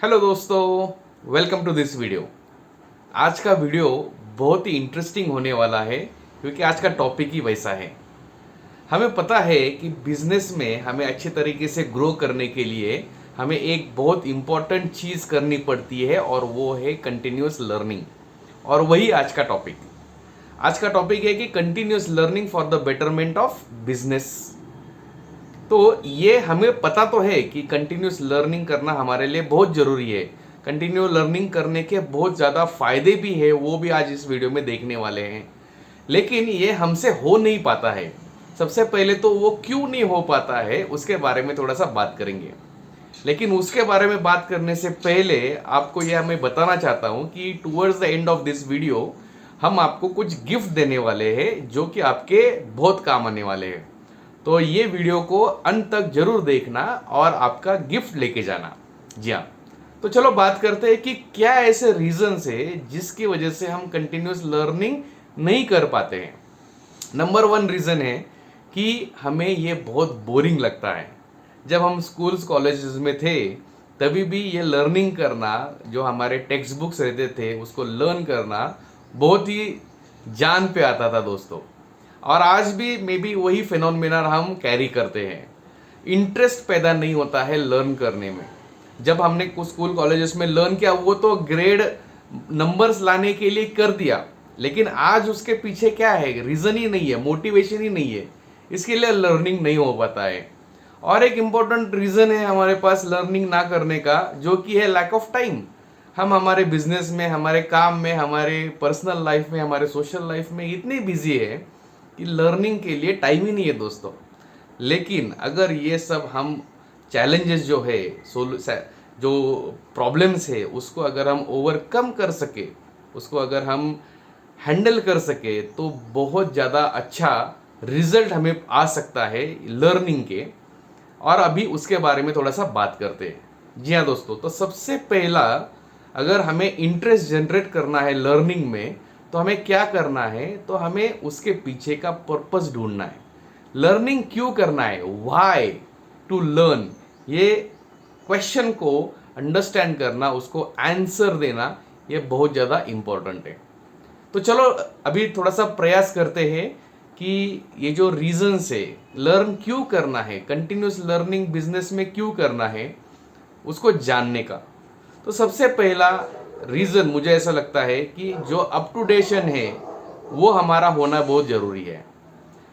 Hello दोस्तों, welcome to this video. आज का वीडियो बहुत ही इंटरेस्टिंग होने वाला है क्योंकि आज का टॉपिक ही वैसा है। हमें पता है कि बिजनेस में हमें अच्छे तरीके से ग्रो करने के लिए हमें एक बहुत इम्पॉर्टेंट चीज़ करनी पड़ती है और वो है कंटिन्यूस लर्निंग। और वही आज का टॉपिक है कि continuous learning for the betterment of business. तो ये हमें पता तो है कि कंटिन्यूस लर्निंग करना हमारे लिए बहुत ज़रूरी है। कंटिन्यू लर्निंग करने के बहुत ज़्यादा फायदे भी है, वो भी आज इस वीडियो में देखने वाले हैं। लेकिन ये हमसे हो नहीं पाता है। सबसे पहले तो वो क्यों नहीं हो पाता है उसके बारे में थोड़ा सा बात करेंगे। लेकिन उसके बारे में बात करने से पहले आपको यह मैं बताना चाहता हूँ कि towards the end of this video हम आपको कुछ गिफ्ट देने वाले हैं जो कि आपके बहुत काम आने वाले हैं। तो ये वीडियो को अंत तक जरूर देखना और आपका गिफ्ट लेके जाना। जी हाँ, तो चलो बात करते हैं कि क्या ऐसे रीजंस है जिसकी वजह से हम कंटिन्यूस लर्निंग नहीं कर पाते हैं। नंबर वन रीजन है कि हमें ये बहुत बोरिंग लगता है। जब हम स्कूल्स कॉलेजेस में थे तभी भी ये लर्निंग करना, जो हमारे टेक्स्ट बुक्स रहते थे उसको लर्न करना बहुत ही जान पे आता था दोस्तों। और आज भी मे बी वही फिनोमिना हम कैरी करते हैं। इंटरेस्ट पैदा नहीं होता है लर्न करने में। जब हमने कुछ स्कूल कॉलेजेस में लर्न किया वो तो ग्रेड नंबर्स लाने के लिए कर दिया, लेकिन आज उसके पीछे क्या है, रीजन ही नहीं है, मोटिवेशन ही नहीं है, इसके लिए लर्निंग नहीं हो पाता है। और एक इम्पोर्टेंट रीजन है हमारे पास लर्निंग ना करने का, जो कि है लैक ऑफ टाइम। हम हमारे बिजनेस में, हमारे काम में, हमारे पर्सनल लाइफ में, हमारे सोशल लाइफ में इतने बिजी है कि लर्निंग के लिए टाइम ही नहीं है दोस्तों। लेकिन अगर ये सब हम चैलेंजेस जो है, जो प्रॉब्लम्स है, उसको अगर हम ओवरकम कर सके, उसको अगर हम हैंडल कर सके तो बहुत ज़्यादा अच्छा रिजल्ट हमें आ सकता है लर्निंग के। और अभी उसके बारे में थोड़ा सा बात करते हैं। जी हाँ दोस्तों, तो सबसे पहला, अगर हमें इंटरेस्ट जनरेट करना है लर्निंग में तो हमें क्या करना है, तो हमें उसके पीछे का पर्पस ढूंढना है। लर्निंग क्यों करना है, व्हाई टू लर्न, ये क्वेश्चन को अंडरस्टैंड करना, उसको आंसर देना, ये बहुत ज़्यादा इंपॉर्टेंट है। तो चलो अभी थोड़ा सा प्रयास करते हैं कि ये जो रीजंस है लर्न क्यों करना है, कंटिन्यूस लर्निंग बिजनेस में क्यों करना है, उसको जानने का। तो सबसे पहला रीज़न मुझे ऐसा लगता है कि जो अप टू डेशन है वो हमारा होना बहुत ज़रूरी है।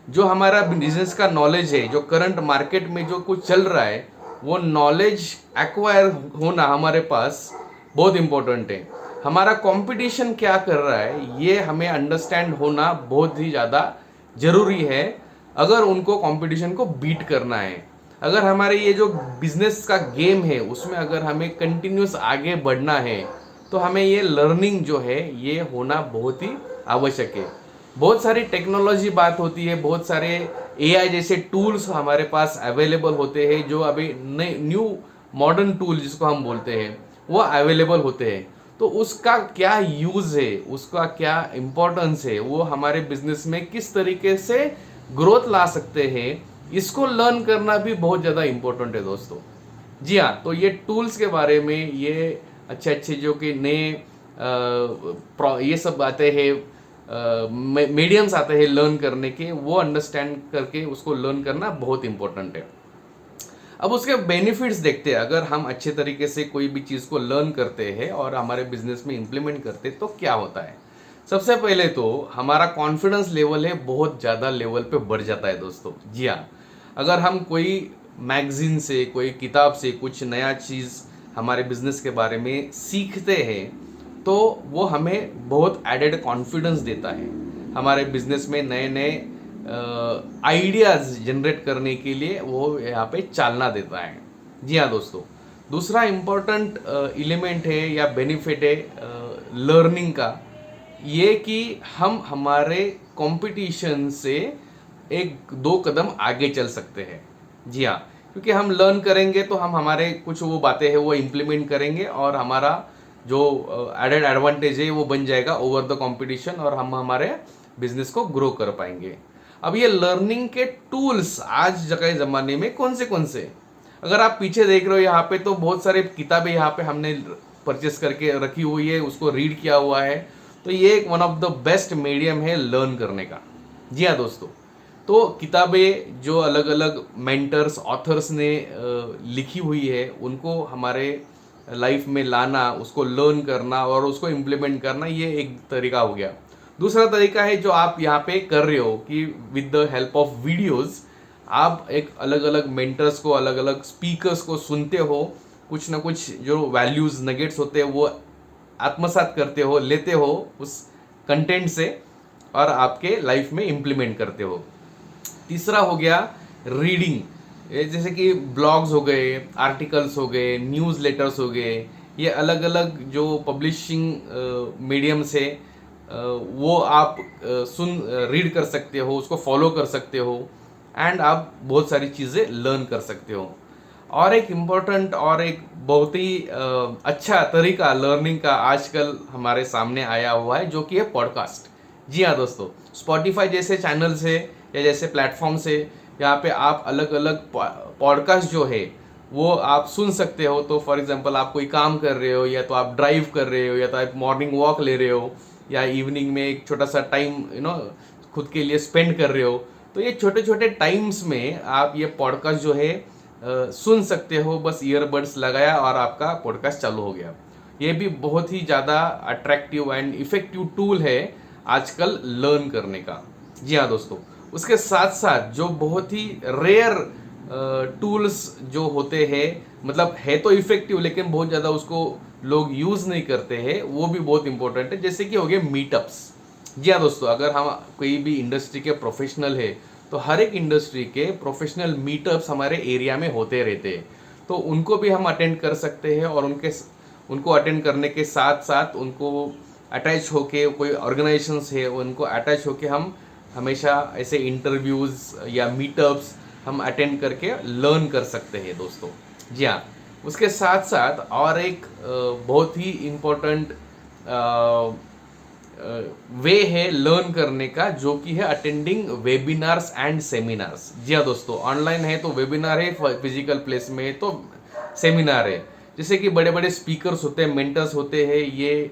जो हमारा बिजनेस का नॉलेज है, जो करंट मार्केट में जो कुछ चल रहा है, वो नॉलेज एक्वायर होना हमारे पास बहुत इम्पोर्टेंट है। हमारा कंपटीशन क्या कर रहा है ये हमें अंडरस्टैंड होना बहुत ही ज़्यादा ज़रूरी है अगर उनको कंपटीशन को बीट करना है। अगर हमारे ये जो बिजनेस का गेम है उसमें अगर हमें कंटिन्यूस आगे बढ़ना है तो हमें ये लर्निंग जो है ये होना बहुत ही आवश्यक है। बहुत सारी टेक्नोलॉजी बात होती है, बहुत सारे एआई जैसे टूल्स हमारे पास अवेलेबल होते हैं, जो अभी नए न्यू मॉडर्न टूल जिसको हम बोलते हैं वो अवेलेबल होते हैं। तो उसका क्या यूज़ है, उसका क्या इम्पोर्टेंस है, वो हमारे बिजनेस में किस तरीके से ग्रोथ ला सकते हैं, इसको लर्न करना भी बहुत ज़्यादा इम्पोर्टेंट है दोस्तों। जी हाँ, तो ये टूल्स के बारे में, ये अच्छे अच्छे जो कि नए ये सब आते हैं, मीडियम्स आते हैं लर्न करने के, वो अंडरस्टैंड करके उसको लर्न करना बहुत इंपॉर्टेंट है। अब उसके बेनिफिट्स देखते हैं। अगर हम अच्छे तरीके से कोई भी चीज़ को लर्न करते हैं और हमारे बिजनेस में इम्प्लीमेंट करते हैं तो क्या होता है। सबसे पहले तो हमारा कॉन्फिडेंस लेवल है बहुत ज़्यादा लेवल पे बढ़ जाता है दोस्तों। जी हाँ, अगर हम कोई मैगजीन से, कोई किताब से कुछ नया चीज़ हमारे बिजनेस के बारे में सीखते हैं तो वो हमें बहुत एडेड कॉन्फिडेंस देता है, हमारे बिजनेस में नए नए आइडियाज़ जनरेट करने के लिए वो यहाँ पे चालना देता है। जी हाँ दोस्तों, दूसरा इम्पोर्टेंट एलिमेंट है या बेनिफिट है लर्निंग का, ये कि हम हमारे कंपटीशन से एक दो कदम आगे चल सकते हैं। जी हाँ, क्योंकि हम लर्न करेंगे तो हम हमारे कुछ वो बातें हैं वो इम्प्लीमेंट करेंगे और हमारा जो एडेड एडवांटेज है वो बन जाएगा ओवर द कंपटीशन और हम हमारे बिजनेस को ग्रो कर पाएंगे। अब ये लर्निंग के टूल्स आज के ज़माने में कौन से अगर आप पीछे देख रहे हो यहाँ पे, तो बहुत सारे किताबें यहाँ पे हमने परचेस करके रखी हुई है, उसको रीड किया हुआ है। तो ये एक one of the best medium है लर्न करने का। जी हाँ दोस्तों, तो किताबें जो अलग अलग मेंटर्स ऑथर्स ने लिखी हुई है, उनको हमारे लाइफ में लाना, उसको लर्न करना और उसको इम्प्लीमेंट करना, ये एक तरीका हो गया। दूसरा तरीका है जो आप यहाँ पे कर रहे हो कि with the help of videos आप एक अलग अलग मेंटर्स को, अलग अलग स्पीकर्स को सुनते हो, कुछ ना कुछ जो वैल्यूज नगेट्स होते हैं वो आत्मसात करते हो, लेते हो उस कंटेंट से और आपके लाइफ में इम्प्लीमेंट करते हो। तीसरा हो गया रीडिंग, जैसे कि ब्लॉग्स हो गए, आर्टिकल्स हो गए, न्यूज़ लेटर्स हो गए, ये अलग अलग जो पब्लिशिंग मीडियम से वो आप रीड कर सकते हो, उसको फॉलो कर सकते हो एंड आप बहुत सारी चीज़ें लर्न कर सकते हो। और एक इम्पोर्टेंट और एक बहुत ही अच्छा तरीका लर्निंग का आजकल हमारे सामने आया हुआ है, जो कि है पॉडकास्ट। जी हाँ दोस्तों, स्पॉटिफाई जैसे चैनल से या जैसे प्लेटफॉर्म से यहाँ पे आप अलग अलग पॉडकास्ट जो है वो आप सुन सकते हो। तो फॉर एग्जांपल आप कोई काम कर रहे हो, या तो आप ड्राइव कर रहे हो, या तो आप मॉर्निंग वॉक ले रहे हो, या इवनिंग में एक छोटा सा टाइम खुद के लिए स्पेंड कर रहे हो, तो ये छोटे छोटे टाइम्स में आप ये पॉडकास्ट जो है सुन सकते हो। बस ईयरबड्स लगाया और आपका पॉडकास्ट चालू हो गया। ये भी बहुत ही ज़्यादा अट्रैक्टिव एंड इफेक्टिव टूल है आजकल लर्न करने का। जी हाँ दोस्तों, उसके साथ साथ जो बहुत ही रेयर टूल्स जो होते हैं, मतलब है तो इफेक्टिव लेकिन बहुत ज़्यादा उसको लोग यूज़ नहीं करते हैं, वो भी बहुत इंपॉर्टेंट है। जैसे कि हो गए मीटअप्स। जी हाँ दोस्तों, अगर हम कोई भी इंडस्ट्री के प्रोफेशनल है तो हर एक इंडस्ट्री के प्रोफेशनल मीटअप्स हमारे एरिया में होते रहते हैं, तो उनको भी हम अटेंड कर सकते हैं। और उनको अटेंड करने के साथ साथ उनको अटैच होके, कोई ऑर्गेनाइजेशंस है उनको अटैच होके हम हमेशा ऐसे इंटरव्यूज़ या मीटअप्स हम अटेंड करके लर्न कर सकते हैं दोस्तों। जी हाँ, उसके साथ साथ और एक बहुत ही इम्पोर्टेंट वे है लर्न करने का, जो कि है अटेंडिंग वेबिनार्स एंड सेमिनार्स। जी हाँ दोस्तों, ऑनलाइन है तो वेबिनार है, फिजिकल प्लेस में है तो सेमिनार है। जैसे कि बड़े बड़े स्पीकर्स होते हैं, मेंटर्स होते हैं, ये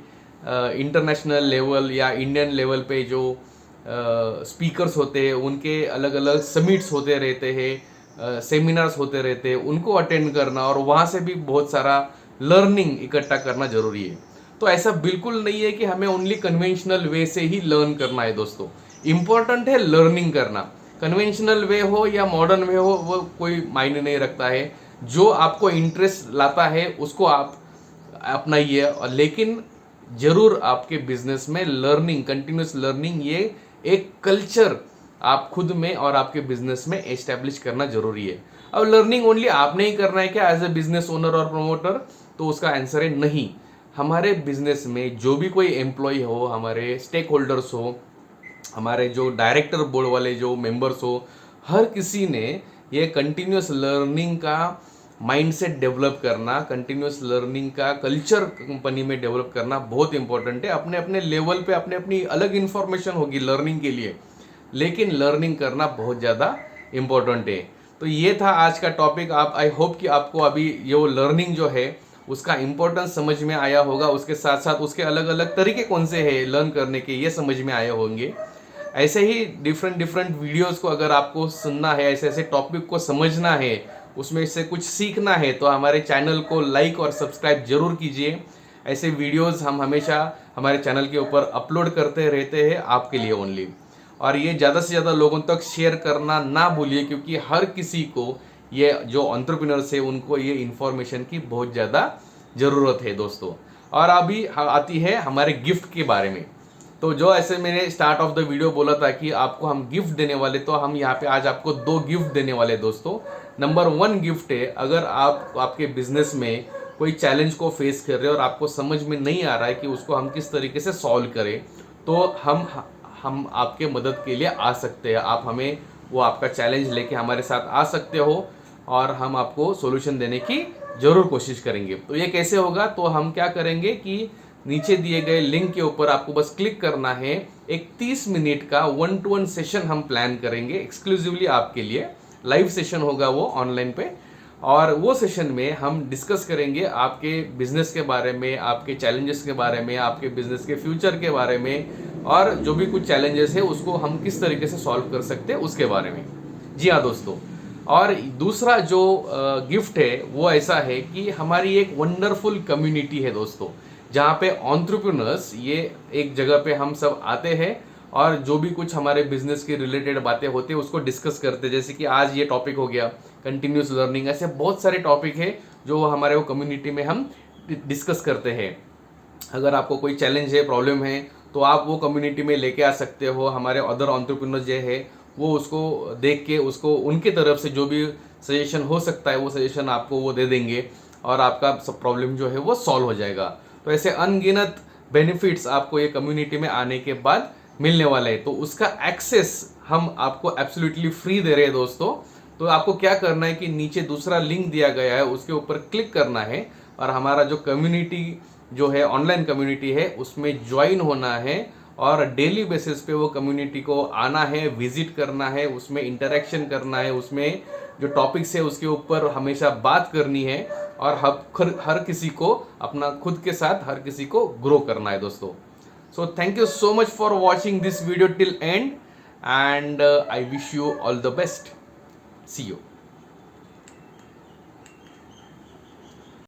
इंटरनेशनल लेवल या इंडियन लेवल पे जो स्पीकर्स होते हैं, उनके अलग अलग समिट्स होते रहते हैं, सेमिनार्स होते रहते हैं, उनको अटेंड करना और वहाँ से भी बहुत सारा लर्निंग इकट्ठा करना जरूरी है। तो ऐसा बिल्कुल नहीं है कि हमें ओनली कन्वेंशनल वे से ही लर्न करना है दोस्तों। इम्पोर्टेंट है लर्निंग करना, कन्वेंशनल वे हो या मॉडर्न वे हो वो कोई मायने नहीं रखता है। जो आपको इंटरेस्ट लाता है उसको आप अपनाइए, और लेकिन जरूर आपके बिजनेस में लर्निंग, कंटिन्यूस लर्निंग, ये एक कल्चर आप खुद में और आपके बिजनेस में एस्टेब्लिश करना जरूरी है। अब लर्निंग ओनली आपने ही करना है क्या एज ए बिजनेस ओनर और प्रमोटर? तो उसका आंसर है नहीं। हमारे बिजनेस में जो भी कोई एम्प्लॉय हो, हमारे स्टेक होल्डर्स हो, हमारे जो डायरेक्टर बोर्ड वाले जो मेंबर्स हो, हर किसी ने ये कंटिन्यूस लर्निंग का माइंडसेट डेवलप करना, कंटिन्यूस लर्निंग का कल्चर कंपनी में डेवलप करना बहुत इंपॉर्टेंट है। अपने अपने लेवल पे अपने अपनी अलग इंफॉर्मेशन होगी लर्निंग के लिए, लेकिन लर्निंग करना बहुत ज़्यादा इंपॉर्टेंट है। तो ये था आज का टॉपिक। आप आई होप कि आपको अभी ये लर्निंग जो है उसका इम्पोर्टेंस समझ में आया होगा। उसके साथ साथ उसके अलग अलग तरीके कौन से हैं लर्न करने के, ये समझ में आए होंगे। ऐसे ही डिफरेंट वीडियोस को अगर आपको सुनना है, ऐसे ऐसे टॉपिक को समझना है, उसमें से कुछ सीखना है, तो हमारे चैनल को लाइक और सब्सक्राइब जरूर कीजिए। ऐसे वीडियोस हम हमेशा हमारे चैनल के ऊपर अपलोड करते रहते हैं आपके लिए ओनली। और ये ज़्यादा से ज़्यादा लोगों तक शेयर करना ना भूलिए, क्योंकि हर किसी को, ये जो एंटरप्रेन्योर्स है उनको ये इन्फॉर्मेशन की बहुत ज़्यादा ज़रूरत है दोस्तों। और अभी आती है हमारे गिफ्ट के बारे में। तो जो ऐसे मैंने स्टार्ट ऑफ द वीडियो बोला था कि आपको हम गिफ्ट देने वाले, तो हम यहाँ पे आज आपको 2 गिफ्ट देने वाले दोस्तों। नंबर 1 गिफ्ट है, अगर आप आपके बिजनेस में कोई चैलेंज को फेस कर रहे हो और आपको समझ में नहीं आ रहा है कि उसको हम किस तरीके से सॉल्व करें, तो हम आपके मदद के लिए आ सकते हैं। आप हमें वो आपका चैलेंज लेके हमारे साथ आ सकते हो और हम आपको सॉल्यूशन देने की जरूर कोशिश करेंगे। तो ये कैसे होगा? तो हम क्या करेंगे कि नीचे दिए गए लिंक के ऊपर आपको बस क्लिक करना है। एक 30 मिनट का 1-to-1 सेशन हम प्लान करेंगे एक्सक्लूसिवली आपके लिए। लाइव सेशन होगा वो ऑनलाइन पे, और वो सेशन में हम डिस्कस करेंगे आपके बिजनेस के बारे में, आपके चैलेंजेस के बारे में, आपके बिजनेस के फ्यूचर के बारे में, और जो भी कुछ चैलेंजेस है उसको हम किस तरीके से सॉल्व कर सकते हैं उसके बारे में। जी हाँ दोस्तों, और दूसरा जो गिफ्ट है वो ऐसा है कि हमारी एक वंडरफुल कम्युनिटी है दोस्तों, जहाँ पे एंटरप्रेन्योर्स ये एक जगह पे हम सब आते हैं और जो भी कुछ हमारे बिजनेस के रिलेटेड बातें होती है उसको डिस्कस करते हैं। जैसे कि आज ये टॉपिक हो गया कंटिन्यूस लर्निंग, ऐसे बहुत सारे टॉपिक है जो हमारे वो कम्युनिटी में हम डिस्कस करते हैं। अगर आपको कोई चैलेंज है, प्रॉब्लम है, तो आप वो कम्युनिटी में लेके आ सकते हो। हमारे अदर एंटरप्रेन्योर जो है वो उसको देख के उसको उनके तरफ से जो भी सजेशन हो सकता है वो सजेशन आपको वो दे देंगे और आपका सब प्रॉब्लम जो है वो सॉल्व हो जाएगा। तो ऐसे अनगिनत बेनिफिट्स आपको ये कम्युनिटी में आने के बाद मिलने वाला है। तो उसका एक्सेस हम आपको एब्सोल्युटली फ्री दे रहे हैं दोस्तों। तो आपको क्या करना है कि नीचे दूसरा लिंक दिया गया है उसके ऊपर क्लिक करना है और हमारा जो कम्युनिटी जो है, ऑनलाइन कम्युनिटी है, उसमें ज्वाइन होना है और डेली बेसिस पे वो कम्युनिटी को आना है, विजिट करना है, उसमें इंटरेक्शन करना है, उसमें जो टॉपिक्स है उसके ऊपर हमेशा बात करनी है और हर किसी को अपना खुद के साथ हर किसी को ग्रो करना है दोस्तों। So thank you so much for watching this video till end, and I wish you all the best. See you.